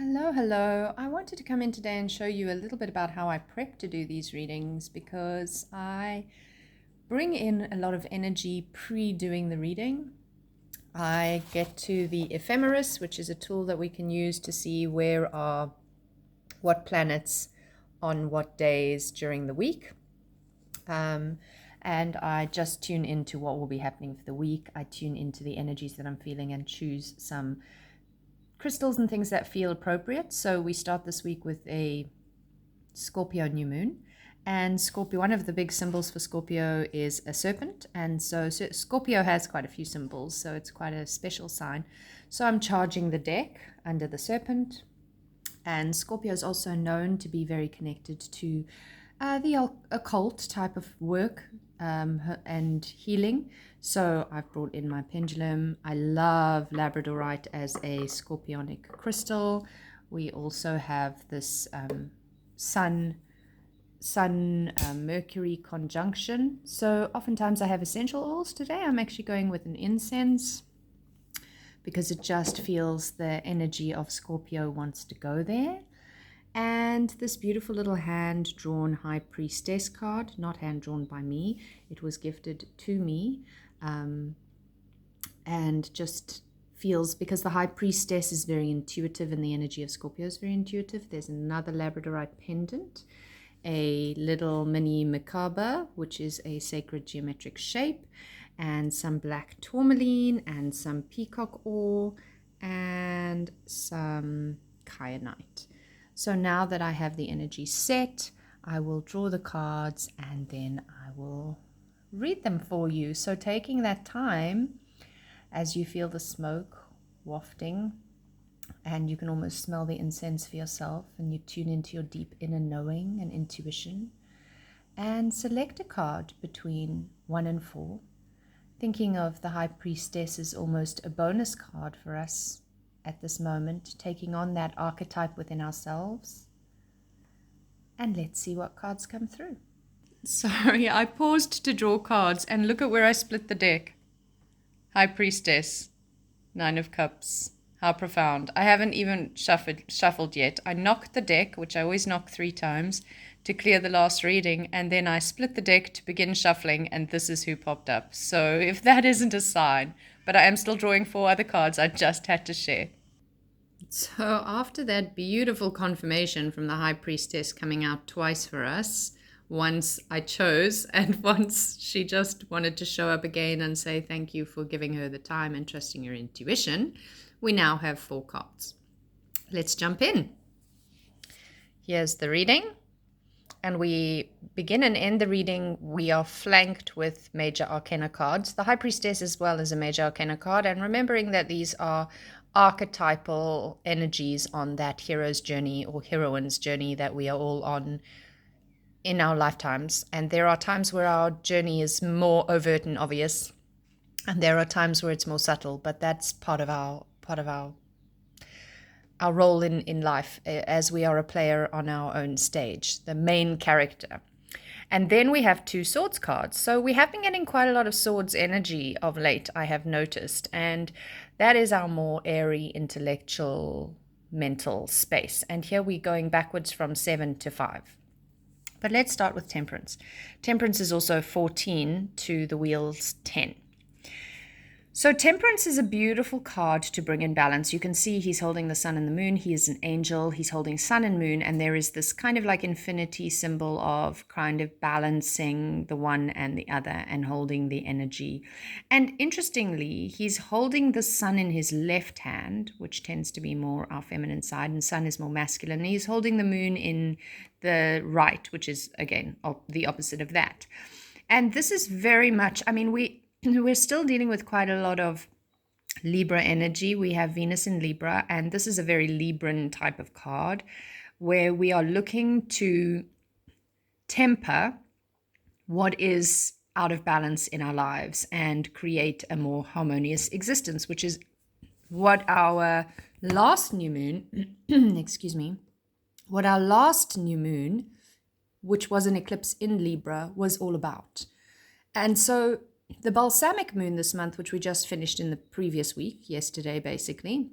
Hello, hello. I wanted to come in today and show you a little bit about how I prep to do these readings because I bring in a lot of energy pre-doing the reading. I get to the ephemeris, which is a tool that we can use to see where are what planets on what days during the week. And I just tune into what will be happening for the week. I tune into the energies that I'm feeling and choose some crystals and things that feel appropriate. So we start this week with a Scorpio new moon. And Scorpio, one of the big symbols for Scorpio is a serpent. And so Scorpio has quite a few symbols, so it's quite a special sign. So I'm charging the deck under the serpent. And Scorpio is also known to be very connected to the occult type of work and healing. So I've brought in my pendulum. I love labradorite as a scorpionic crystal. We also have this Sun Mercury conjunction. So oftentimes I have essential oils. Today I'm actually going with an incense because it just feels the energy of Scorpio wants to go there. And this beautiful little hand-drawn High Priestess card, not hand-drawn by me. It was gifted to me. And just feels, because the High Priestess is very intuitive and the energy of Scorpio is very intuitive. There's another labradorite pendant, a little mini Merkaba, which is a sacred geometric shape, and some black tourmaline and some peacock ore and some kyanite. So now that I have the energy set, I will draw the cards and then I will read them for you. So taking that time as you feel the smoke wafting and you can almost smell the incense for yourself and you tune into your deep inner knowing and intuition and select a card between 1 and 4. Thinking of the High Priestess as almost a bonus card for us at this moment, taking on that archetype within ourselves. And let's see what cards come through. Sorry, I paused to draw cards and look at where I split the deck. High Priestess, 9 of Cups. How profound. I haven't even shuffled yet. I knocked the deck, which I always knock 3 times, to clear the last reading, and then I split the deck to begin shuffling, and this is who popped up. So if that isn't a sign, but I am still drawing 4 other cards I just had to share. So after that beautiful confirmation from the High Priestess coming out twice for us, once I chose and once she just wanted to show up again and say thank you for giving her the time and trusting your intuition, we now have 4 cards. Let's jump in. Here's the reading. And we begin and end the reading. We are flanked with major arcana cards. The High Priestess as well as a major arcana card. And remembering that these are archetypal energies on that hero's journey or heroine's journey that we are all on in our lifetimes. And there are times where our journey is more overt and obvious. And there are times where it's more subtle. But that's part of our role in life as we are a player on our own stage, the main character. And then we have 2 swords cards. So we have been getting quite a lot of swords energy of late, I have noticed. And that is our more airy, intellectual, mental space. And here we're going backwards from 7 to 5. But let's start with Temperance. Temperance is also 14 to the wheel's 10. So Temperance is a beautiful card to bring in balance. You can see he's holding the sun and the moon. He is an angel. He's holding sun and moon. And there is this kind of like infinity symbol of kind of balancing the one and the other and holding the energy. And interestingly, he's holding the sun in his left hand, which tends to be more our feminine side, and sun is more masculine. He's holding the moon in the right, which is, again, the opposite of that. And this is very much, I mean, we're still dealing with quite a lot of Libra energy. We have Venus in Libra, and this is a very Libran type of card where we are looking to temper what is out of balance in our lives and create a more harmonious existence, which is what our last new moon, excuse me, what our last new moon, which was an eclipse in Libra, was all about. And so the balsamic moon this month, which we just finished in the previous week, yesterday basically,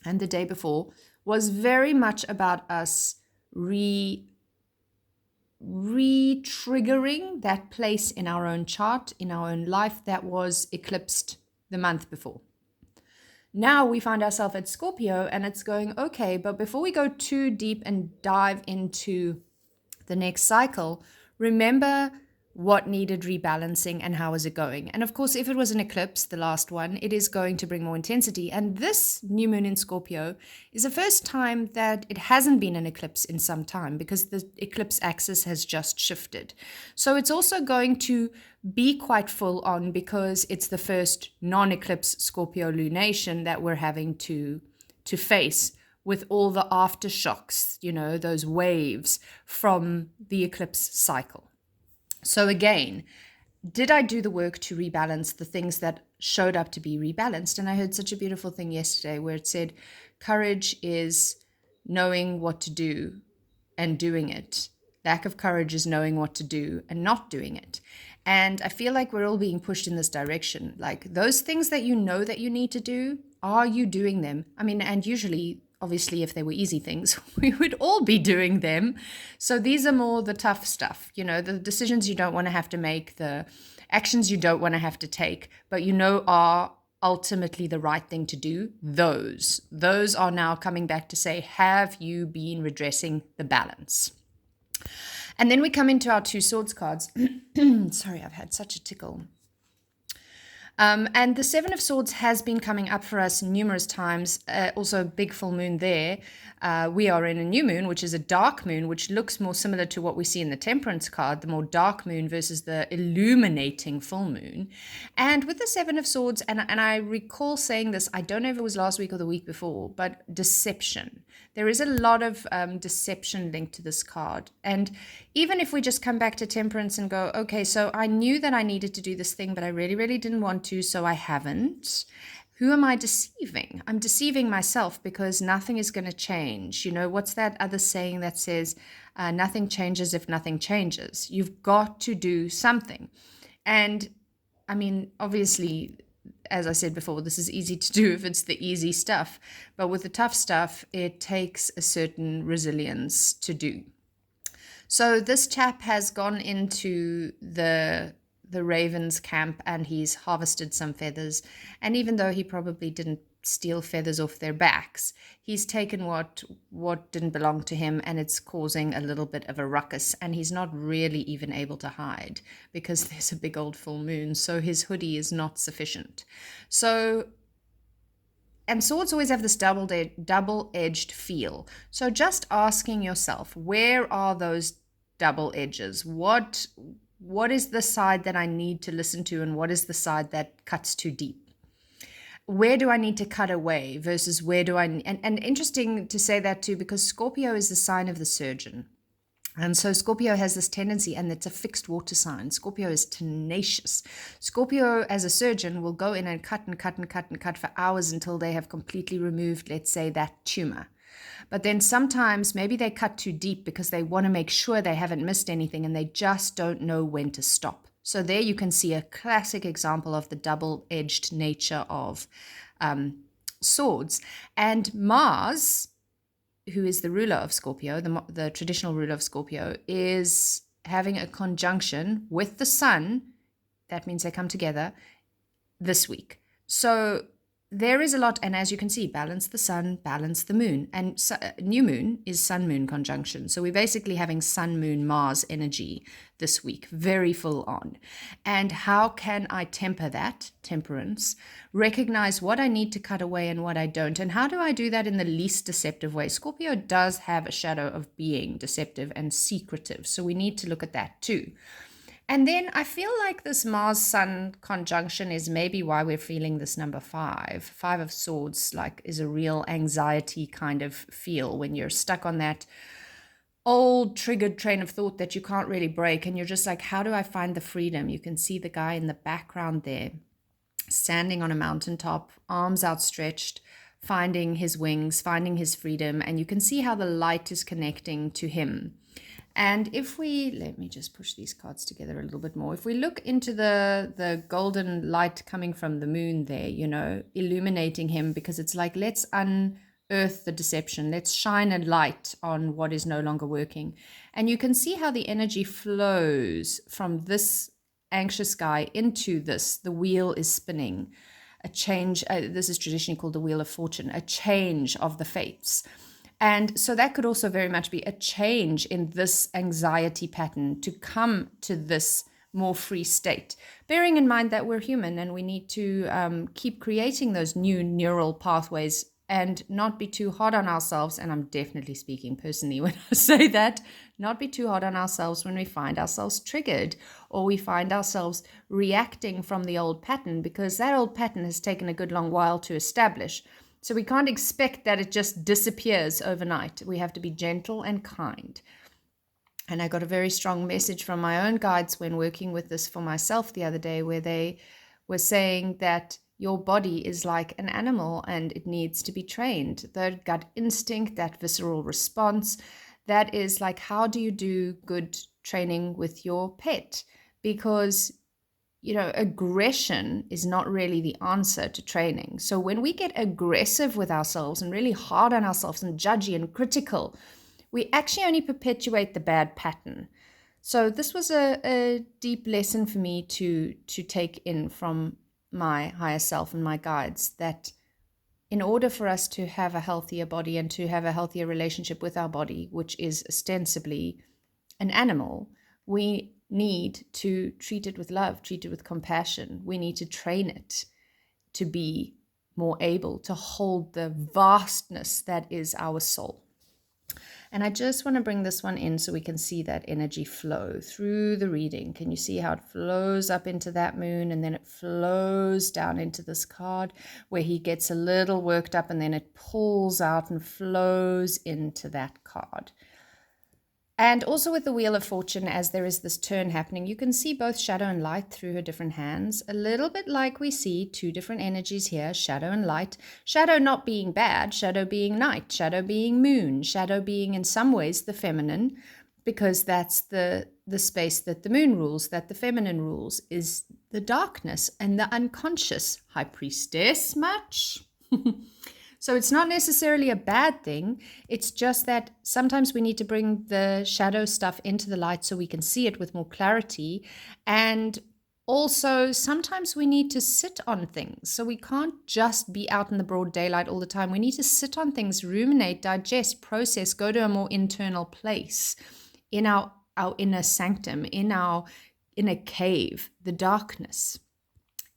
and the day before was very much about us re-triggering that place in our own chart, in our own life that was eclipsed the month before. Now we find ourselves at Scorpio and it's going, okay, but before we go too deep and dive into the next cycle, remember what needed rebalancing and how is it going. And of course, if it was an eclipse, the last one, it is going to bring more intensity. And this new moon in Scorpio is the first time that it hasn't been an eclipse in some time because the eclipse axis has just shifted. So it's also going to be quite full on because it's the first non-eclipse Scorpio lunation that we're having to face, with all the aftershocks, those waves from the eclipse cycle. So again, did I do the work to rebalance the things that showed up to be rebalanced? And I heard such a beautiful thing yesterday where it said, courage is knowing what to do and doing it. Lack of courage is knowing what to do and not doing it. And I feel like we're all being pushed in this direction. Like those things that you know that you need to do, are you doing them? I mean, and usually, obviously, if they were easy things, we would all be doing them. So these are more the tough stuff, the decisions you don't want to have to make, the actions you don't want to have to take, but are ultimately the right thing to do. Those are now coming back to say, have you been redressing the balance? And then we come into our Two Swords cards. Sorry, I've had such a tickle. And the Seven of Swords has been coming up for us numerous times. Also, a big full moon there. We are in a new moon, which is a dark moon, which looks more similar to what we see in the Temperance card, the more dark moon versus the illuminating full moon. And with the Seven of Swords, and I recall saying this, I don't know if it was last week or the week before, but deception. There is a lot of deception linked to this card. And even if we just come back to Temperance and go, okay, so I knew that I needed to do this thing, but I really, really didn't want to, so I haven't. Who am I deceiving? I'm deceiving myself because nothing is going to change. What's that other saying that says, nothing changes if nothing changes? You've got to do something. And I mean, obviously, as I said before, this is easy to do if it's the easy stuff. But with the tough stuff, it takes a certain resilience to do. So this chap has gone into the Ravens camp and he's harvested some feathers. And even though he probably didn't steal feathers off their backs, he's taken what didn't belong to him, and it's causing a little bit of a ruckus. And he's not really even able to hide because there's a big old full moon. So his hoodie is not sufficient. So, and swords always have this double-edged feel. So just asking yourself, where are those double edges? What is the side that I need to listen to, and what is the side that cuts too deep? Where do I need to cut away versus where do I... And interesting to say that too, because Scorpio is the sign of the surgeon. And so Scorpio has this tendency, and it's a fixed water sign. Scorpio is tenacious. Scorpio, as a surgeon, will go in and cut and cut and cut and cut for hours until they have completely removed, let's say, that tumor. But then sometimes maybe they cut too deep because they want to make sure they haven't missed anything and they just don't know when to stop. So there you can see a classic example of the double-edged nature of swords. And Mars, who is the ruler of Scorpio, the traditional ruler of Scorpio, is having a conjunction with the sun. That means they come together this week. So there is a lot, and as you can see, balance the sun, balance the moon. And new moon is sun-moon conjunction. So we're basically having sun-moon-Mars energy this week, very full on. And how can I temper that, temperance, recognize what I need to cut away and what I don't? And how do I do that in the least deceptive way? Scorpio does have a shadow of being deceptive and secretive. So we need to look at that too. And then I feel like this Mars-Sun conjunction is maybe why we're feeling this number 5. 5 of Swords is a real anxiety kind of feel when you're stuck on that old triggered train of thought that you can't really break. And you're just like, how do I find the freedom? You can see the guy in the background there, standing on a mountaintop, arms outstretched, finding his wings, finding his freedom. And you can see how the light is connecting to him. And if we, let me just push these cards together a little bit more. If we look into the golden light coming from the moon there, illuminating him, because it's like, let's earth the deception. Let's shine a light on what is no longer working. And you can see how the energy flows from this anxious guy into this. The wheel is spinning. A change, this is traditionally called the Wheel of Fortune, a change of the fates. And so that could also very much be a change in this anxiety pattern to come to this more free state, bearing in mind that we're human and we need to keep creating those new neural pathways and not be too hard on ourselves. And I'm definitely speaking personally when I say that, not be too hard on ourselves when we find ourselves triggered or we find ourselves reacting from the old pattern, because that old pattern has taken a good long while to establish. So we can't expect that it just disappears overnight. We have to be gentle and kind. And I got a very strong message from my own guides when working with this for myself the other day, where they were saying that your body is like an animal and it needs to be trained. The gut instinct, that visceral response, that is like, how do you do good training with your pet? Because aggression is not really the answer to training. So when we get aggressive with ourselves and really hard on ourselves and judgy and critical, we actually only perpetuate the bad pattern. So this was a deep lesson for me to take in from my higher self and my guides, that in order for us to have a healthier body and to have a healthier relationship with our body, which is ostensibly an animal, we need to treat it with love, treat it with compassion. We need to train it to be more able to hold the vastness that is our soul. And I just want to bring this one in so we can see that energy flow through the reading. Can you see how it flows up into that moon and then it flows down into this card where he gets a little worked up and then it pulls out and flows into that card. And also with the Wheel of Fortune, as there is this turn happening, you can see both shadow and light through her different hands, a little bit like we see two different energies here, shadow and light. Shadow not being bad, shadow being night, shadow being moon, shadow being in some ways the feminine, because that's the space that the moon rules, that the feminine rules, is the darkness and the unconscious. High Priestess much? So it's not necessarily a bad thing. It's just that sometimes we need to bring the shadow stuff into the light so we can see it with more clarity. And also sometimes we need to sit on things. So we can't just be out in the broad daylight all the time. We need to sit on things, ruminate, digest, process, go to a more internal place in our inner sanctum, in a cave, the darkness,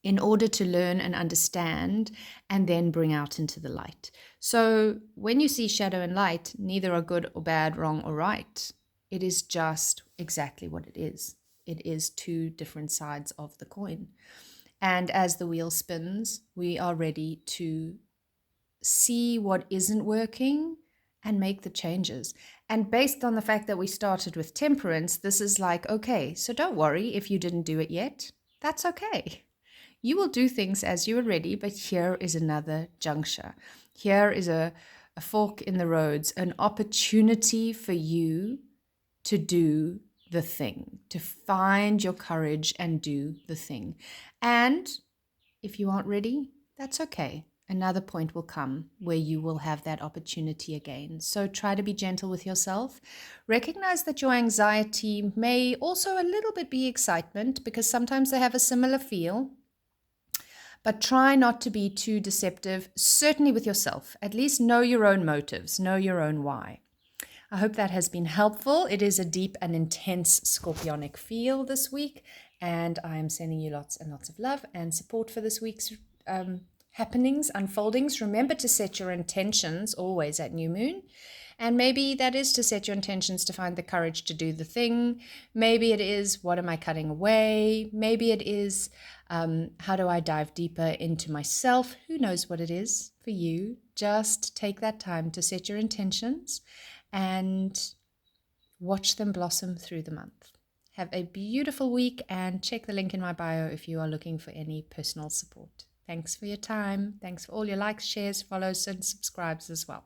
in order to learn and understand and then bring out into the light. So when you see shadow and light, neither are good or bad, wrong or right. It is just exactly what it is. It is two different sides of the coin. And as the wheel spins, we are ready to see what isn't working and make the changes. And based on the fact that we started with temperance, this is like, okay, so don't worry if you didn't do it yet. That's okay. You will do things as you are ready, but here is another juncture. Here is a fork in the roads, an opportunity for you to do the thing, to find your courage and do the thing. And if you aren't ready, that's okay. Another point will come where you will have that opportunity again. So try to be gentle with yourself. Recognize that your anxiety may also a little bit be excitement, because sometimes they have a similar feel. But try not to be too deceptive, certainly with yourself. At least know your own motives, know your own why. I hope that has been helpful. It is a deep and intense scorpionic feel this week, and I am sending you lots and lots of love and support for this week's happenings, unfoldings. Remember to set your intentions always at new moon. And maybe that is to set your intentions to find the courage to do the thing. Maybe it is, what am I cutting away? Maybe it is, how do I dive deeper into myself? Who knows what it is for you? Just take that time to set your intentions and watch them blossom through the month. Have a beautiful week and check the link in my bio if you are looking for any personal support. Thanks for your time. Thanks for all your likes, shares, follows, and subscribes as well.